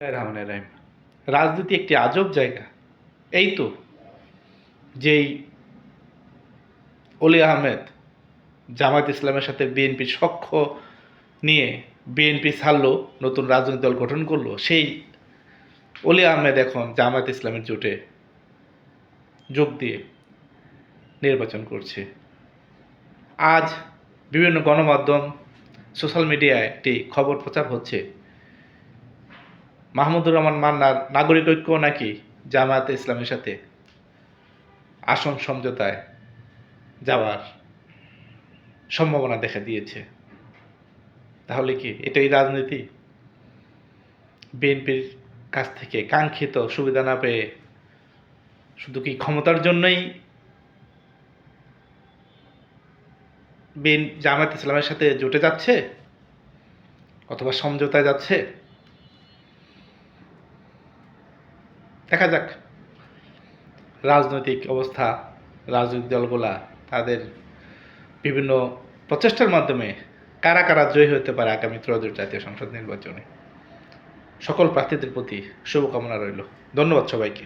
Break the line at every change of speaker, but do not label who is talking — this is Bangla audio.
রহমানির রহিম। রাজনীতি একটি আজব জায়গা। এই তো যেই অলি আহমেদ জামায়াত ইসলামের সাথে বিএনপির সখ্য নিয়ে বিএনপি ছাড়লো, নতুন রাজনৈতিক দল গঠন করলো, সেই অলি আহমেদ এখন জামায়াত ইসলামের জোটে যোগ দিয়ে নির্বাচন করছে। আজ বিভিন্ন গণমাধ্যম, সোশ্যাল মিডিয়ায় একটি খবর প্রচার হচ্ছে, মাহমুদুর রহমান মান্নার নাগরিক ঐক্য নাকি জামায়াত ইসলামের সাথে আসন সমঝোতায় যাওয়ার সম্ভাবনা দেখা দিয়েছে। তাহলে কি এটাই রাজনীতি? বিএনপির কাছ থেকে কাঙ্ক্ষিত সুবিধা না পেয়ে শুধু কি ক্ষমতার জন্যই জামায়াত ইসলামের সাথে জোটে যাচ্ছে অথবা সমঝোতায় যাচ্ছে? দেখা যাক রাজনৈতিক অবস্থা, রাজনৈতিক দলগুলা তাদের বিভিন্ন প্রচেষ্টার মাধ্যমে কারা কারা জয়ী হতে পারে আগামী ত্রয়োদশ জাতীয় সংসদ নির্বাচনে। সকল প্রার্থীদের প্রতি শুভকামনা রইল। ধন্যবাদ সবাইকে।